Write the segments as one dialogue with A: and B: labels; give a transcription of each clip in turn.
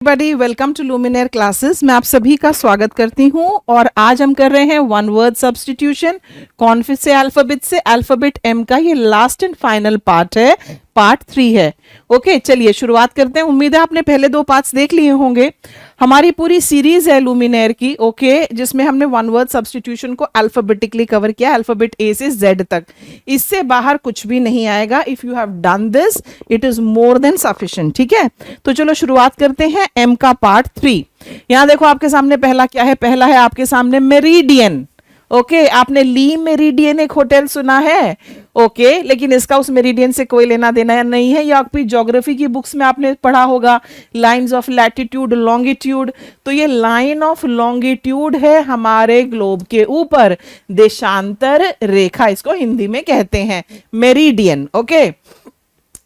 A: Buddy welcome to Luminaire classes. मैं आप सभी का स्वागत करती हूं और आज हम कर रहे हैं वन वर्ड सब्स्टिट्यूशन। कौन से अल्फाबेट से? अल्फाबेट एम का ये लास्ट एंड फाइनल पार्ट है, पार्ट 3 है। ओके, चलिए शुरुआत करते हैं। उम्मीद है आपने पहले 2 पार्ट्स देख लिए होंगे। हमारी पूरी सीरीज है लुमिनेयर की, ओके, जिसमें हमने वन वर्ड सब्स्टिट्यूशन को अल्फाबेटिकली कवर किया, अल्फाबेट ए से जेड तक। इससे बाहर कुछ भी नहीं आएगा। If you have done this it is more than sufficient. ठीक है, तो चलो शुरुआत करते हैं एम का पार्ट 3। यहां देखो आपके सामने पहला क्या है? पहला है आपके सामने मेरिडियन। ओके, आपने ली मेरिडियन एक होटल सुना है? ओके, लेकिन इसका उस मेरिडियन से कोई लेना देना नहीं है। या आपकी ज्योग्राफी की बुक्स में आपने पढ़ा होगा लाइंस ऑफ लैटिट्यूड लॉन्गिट्यूड। तो ये लाइन ऑफ लॉन्गिट्यूड है हमारे ग्लोब के ऊपर, देशांतर रेखा इसको हिंदी में कहते हैं, मेरिडियन। Okay,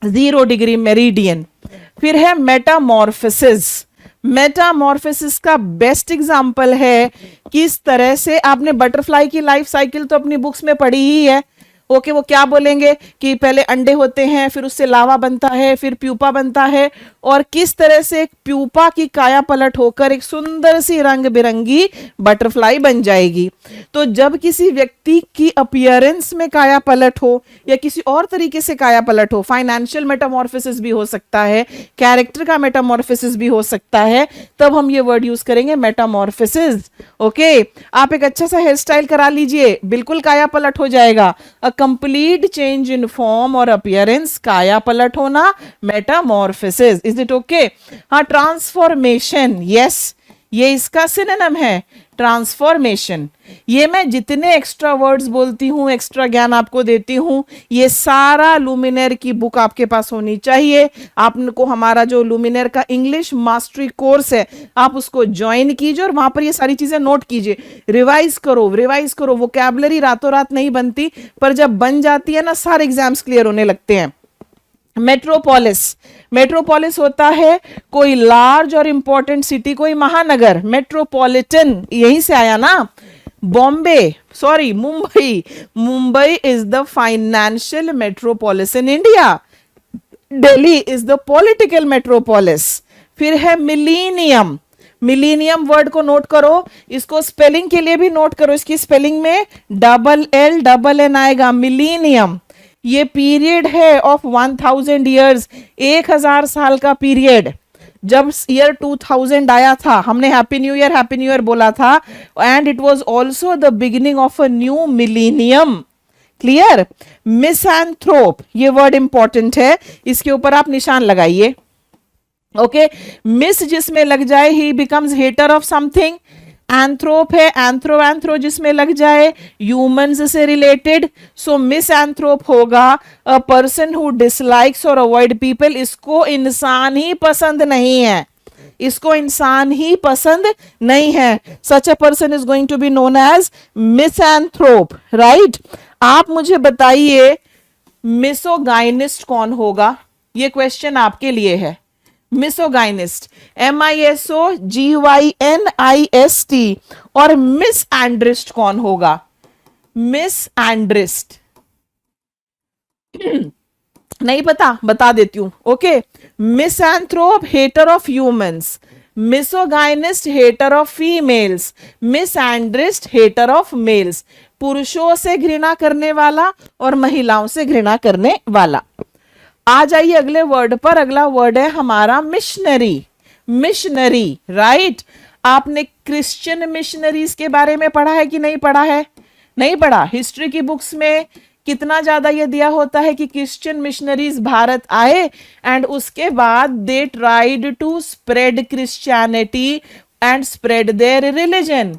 A: 0 degree meridian. फिर है मेटामॉर्फोसिस। मेटामॉर्फोसिस का बेस्ट एग्जांपल है किस तरह से आपने बटरफ्लाई की लाइफ साइकिल तो अपनी बुक्स में पढ़ी ही है। ओके, वो क्या बोलेंगे कि पहले अंडे होते हैं, फिर उससे लावा बनता है, फिर प्यूपा बनता है, और किस तरह से एक प्यूपा की काया पलट होकर एक सुंदर सी रंग बिरंगी बटरफ्लाई बन जाएगी। तो जब किसी व्यक्ति की अपीयरेंस में काया पलट हो या किसी और तरीके से काया पलट हो, फाइनेंशियल मेटामॉर्फोसिस भी हो सकता है, कैरेक्टर का मेटामॉर्फोसिस भी हो सकता है, तब हम ये वर्ड यूज करेंगे मेटामॉर्फोसिस। ओके, आप एक अच्छा सा हेयर स्टाइल करा लीजिए, बिल्कुल काया पलट हो जाएगा। कंप्लीट चेंज इन फॉर्म और अपीयरेंस, काया पलट होना, मेटामॉर्फोसिस। Is it okay? हाँ, ट्रांसफॉर्मेशन, यस, ये इसका सिनोनिम है, ट्रांसफॉर्मेशन। ये मैं जितने एक्स्ट्रा वर्ड्स बोलती हूं, एक्स्ट्रा ज्ञान आपको देती हूं, ये सारा लुमिनेयर की बुक आपके पास होनी चाहिए। आपको हमारा जो लुमिनेयर का इंग्लिश मास्टरी कोर्स है, आप उसको ज्वाइन कीजिए और वहां पर ये सारी चीजें नोट कीजिए, रिवाइज करो, रिवाइज करो। वोकैबुलरी रातों रात नहीं बनती, पर जब बन जाती है ना, सारे एग्जाम्स क्लियर होने लगते हैं। मेट्रोपोलिस, मेट्रोपोलिस होता है कोई लार्ज और इंपॉर्टेंट सिटी, कोई महानगर। मेट्रोपॉलिटन यहीं से आया ना, Bombay, sorry Mumbai. Mumbai is the financial metropolis in India, Delhi is the political metropolis. फिर है मिलीनियम। मिलीनियम वर्ड को नोट करो, इसको स्पेलिंग के लिए भी नोट करो, इसकी स्पेलिंग में LLN आएगा, मिलीनियम। ये पीरियड है ऑफ 1000 ईयर्स, 1000 साल का पीरियड। जब ईयर 2000 आया था, हमने हैप्पी न्यू ईयर बोला था, and it was also the beginning of a new millennium. Clear? Misanthrope, ये वर्ड इंपॉर्टेंट है, इसके ऊपर आप निशान लगाइए। ओके, मिस जिसमें लग जाए ही बिकम्स हेटर ऑफ समथिंग। एंथ्रोप है, एंथ्रो जिसमें लग जाए ह्यूमंस से रिलेटेड, सो मिसएंथ्रोप होगा अ पर्सन हु डिसलाइक्स और अवॉइड पीपल। इसको इंसान ही पसंद नहीं है, इसको इंसान ही पसंद नहीं है। Such a person is going to be known as misanthrope, right? आप मुझे बताइए मिसोगाइनिस्ट कौन होगा? ये क्वेश्चन आपके लिए है। Misogynist, MISOGYNIST। और मिस एंड्रिस्ट कौन होगा? मिस एंड्रिस्ट नहीं पता? बता देती हूं। Okay, misanthrope hater of humans, misogynist hater of females, misandrist hater of males. पुरुषों से घृणा करने वाला और महिलाओं से घृणा करने वाला। आ जाइए अगले वर्ड पर। अगला वर्ड है हमारा मिशनरी। Missionary, right? आपने क्रिश्चियन मिशनरीज के बारे में पढ़ा है कि नहीं पढ़ा है? नहीं पढ़ा। हिस्ट्री की बुक्स में कितना ज्यादा ये दिया होता है कि क्रिश्चियन मिशनरीज भारत आए एंड उसके बाद they tried to spread Christianity and spread their religion,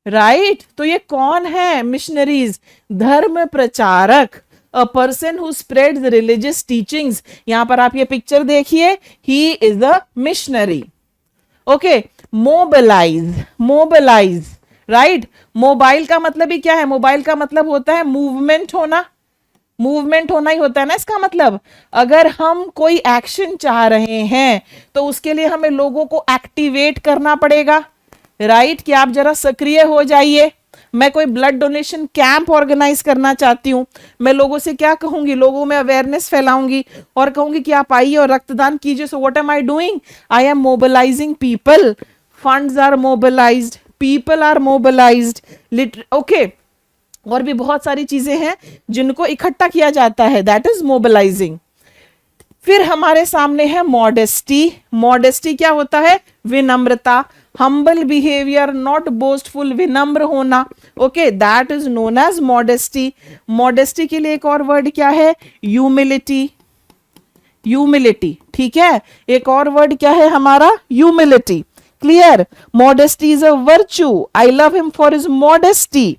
A: right? तो ये कौन है मिशनरीज? धर्म प्रचारक, a person who spreads the religious teachings। यहां पर आप ये पिक्चर देखिए, he is the missionary। Okay, mobilize, mobilize, right? Mobile का मतलब ही क्या है? मोबाइल का मतलब होता है मूवमेंट होना, मूवमेंट होना ही होता है ना इसका मतलब। अगर हम कोई एक्शन चाह रहे हैं तो उसके लिए हमें लोगों को एक्टिवेट करना पड़ेगा, राइट? कि आप जरा सक्रिय हो जाइए। मैं कोई ब्लड डोनेशन कैंप ऑर्गेनाइज करना चाहती हूँ, मैं लोगों से क्या कहूंगी, लोगों में अवेयरनेस फैलाऊंगी और कहूंगी कि आप आइए और रक्तदान कीजिए. So what am I doing, I am mobilising people, funds are mobilised, people are mobilised. Okay, और भी बहुत सारी चीजें हैं जिनको इकट्ठा किया जाता है, दैट इज मोबिलाइजिंग. फिर हमारे सामने है मॉडेस्टी. मॉडेस्टी क्या होता है, विनम्रता, हम्बल बिहेवियर, नॉट बोस्टफुल, विनम्र होना. Okay, that is known as modesty. Modesty के लिए एक और वर्ड क्या है, ह्यूमिलिटी. ह्यूमिलिटी, ठीक है, एक और वर्ड क्या है हमारा, humility. Clear, modesty is a virtue, I love him for his modesty.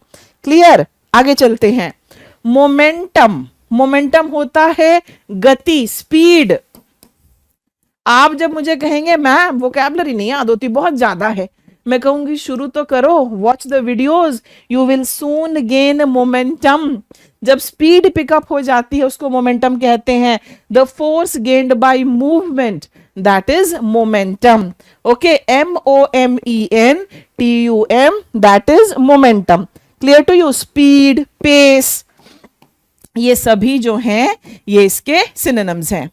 A: Clear, आगे चलते हैं. मोमेंटम. मोमेंटम होता है गति, स्पीड. आप जब मुझे कहेंगे मैम वोकैबुलरी नहीं याद होती, बहुत ज्यादा है, मैं कहूंगी शुरू तो करो, watch the videos, you will soon gain momentum. जब स्पीड पिकअप हो जाती है उसको मोमेंटम कहते हैं. The force gained by movement, that is momentum. Okay, MOMENTUM, that is momentum. Clear to you, speed, pace, ये सभी जो हैं ये इसके सिनोनिम्स हैं.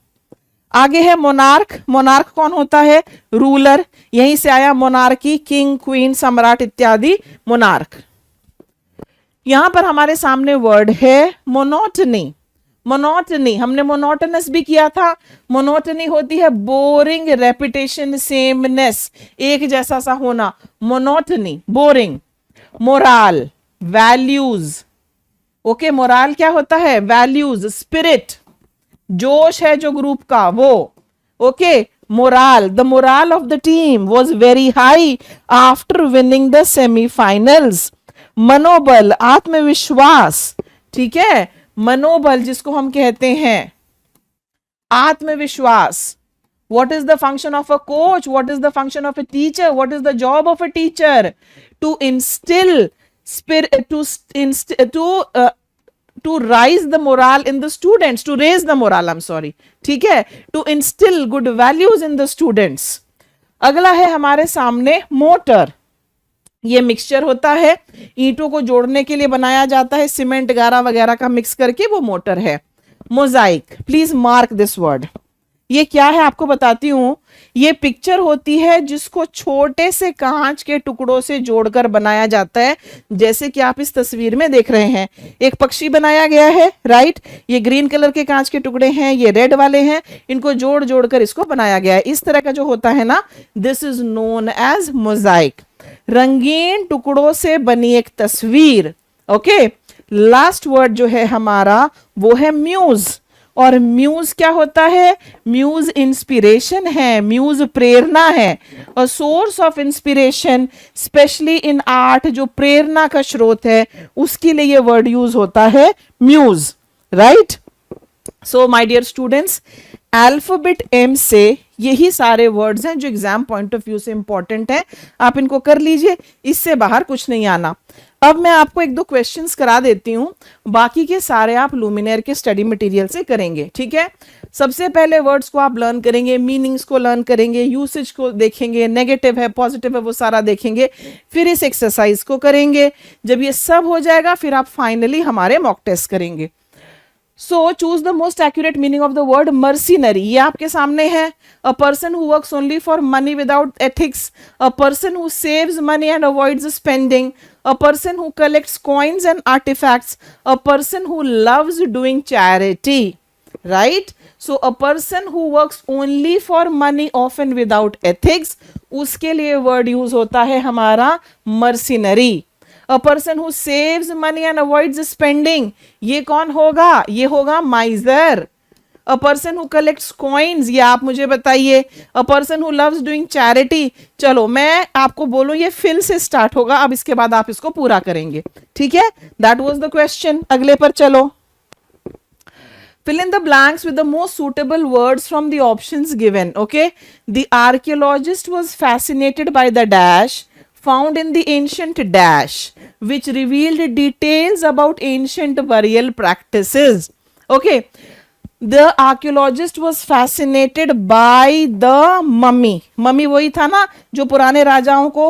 A: आगे है मोनार्क. मोनार्क कौन होता है, रूलर. यहीं से आया मोनार्की, किंग, क्वीन, सम्राट इत्यादि, मोनार्क. यहां पर हमारे सामने वर्ड है मोनोटनी. मोनोटनी, हमने मोनोटनस भी किया था. मोनोटनी होती है बोरिंग, रेपिटेशन, सेमनेस, एक जैसा सा होना, monotony, boring. Morale, values. Okay, morale क्या होता है, वैल्यूज, स्पिरिट, जोश है जो ग्रुप का वो. Okay, morale, the morale of the team was very high after winning the semifinals. मनोबल, आत्मविश्वास, ठीक है, मनोबल जिसको हम कहते हैं आत्मविश्वास. What is the function of a coach? What is the function of a teacher? What is the job of a teacher? To instill spirit, to rise the morale in the students, to raise the morale, I'm sorry, ठीक है, to instill good values in the students. अगला है हमारे सामने motor. ये mixture होता है, ईंटों को जोड़ने के लिए बनाया जाता है, सीमेंट गारा वगैरह का मिक्स करके, वो मोटर है. Mosaic, please mark this word. ये क्या है आपको बताती हूं. ये पिक्चर होती है जिसको छोटे से कांच के टुकड़ों से जोड़कर बनाया जाता है, जैसे कि आप इस तस्वीर में देख रहे हैं. एक पक्षी बनाया गया है, राइट. ये ग्रीन कलर के कांच के टुकड़े हैं, ये रेड वाले हैं, इनको जोड़ जोड़कर इसको बनाया गया है. इस तरह का जो होता है ना, this is known as mosaic. रंगीन टुकड़ों से बनी एक तस्वीर. ओके, लास्ट वर्ड जो है हमारा वो है म्यूज. और म्यूज क्या होता है, म्यूज इंस्पिरेशन है, म्यूज प्रेरणा है. A source of inspiration specially in art, जो प्रेरणा का स्रोत है, उसके लिए ये वर्ड यूज होता है muse, right. So my dear students, alphabet M से यही सारे वर्ड्स हैं जो एग्जाम पॉइंट ऑफ व्यू से इंपॉर्टेंट हैं. आप इनको कर लीजिए, इससे बाहर कुछ नहीं आना. अब मैं आपको एक दो क्वेश्चंस करा देती हूं, बाकी के सारे आप लुमिनेयर के स्टडी मटेरियल से करेंगे, ठीक है. सबसे पहले वर्ड्स को आप लर्न करेंगे, मीनिंग्स को लर्न करेंगे, यूसेज को देखेंगे, नेगेटिव है पॉजिटिव है वो सारा देखेंगे, फिर इस एक्सरसाइज को करेंगे. जब ये सब हो जाएगा फिर आप फाइनली हमारे मॉक टेस्ट करेंगे. So choose the most accurate meaning of the word mercenary. ये आपके सामने है. A person who works only for money without ethics, a person who saves money and avoids spending, a person who collects coins and artifacts, a person who loves doing charity, right. So a person who works only for money often without ethics, उसके लिए word use होता है हमारा mercenary. A person who saves money and avoids spending, ये कौन होगा, ये होगा miser. A person who collects coins, ये आप मुझे बताइए. A person who loves doing charity, चलो मैं आपको बोलूं ये फिल से स्टार्ट होगा, अब इसके बाद आप इसको पूरा करेंगे, ठीक है. That was the question. अगले पर चलो. Fill in the blanks with the most suitable words from the options given. Okay, the archaeologist was fascinated by the dash found in the ancient dash, which revealed details about ancient burial practices. Okay, the archaeologist was fascinated by the mummy. Mummy वही था ना जो पुराने राजाओं को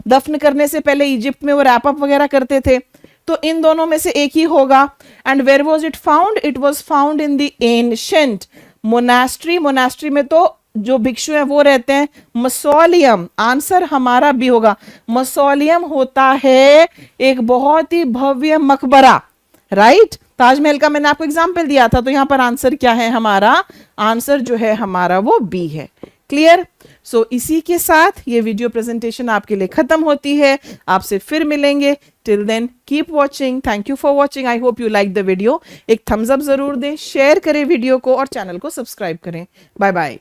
A: दफन करने से पहले इजिप्ट में वो रैप अप वगैरह करते थे, तो इन दोनों में से एक ही होगा। And where was it found? It was found in the ancient monastery. Monastery में तो जो भिक्षु हैं वो रहते हैं। मसोलियम, आंसर हमारा भी होगा। मसोलियम होता है एक बहुत ही भव्य मकबरा, राइट। ताजमहल का मैंने आपको एग्जाम्पल दिया था, तो यहां पर आंसर क्या है हमारा? आंसर जो है हमारा वो बी है। क्लियर? सो इसी के साथ ये वीडियो प्रेजेंटेशन आपके लिए खत्म होती है। आपसे फिर मिलेंगे। Till then keep watching. Thank you for watching. I hope you like the video. एक थम्स अप जरूर दें, शेयर करें वीडियो को और चैनल को सब्सक्राइब करें। Bye bye.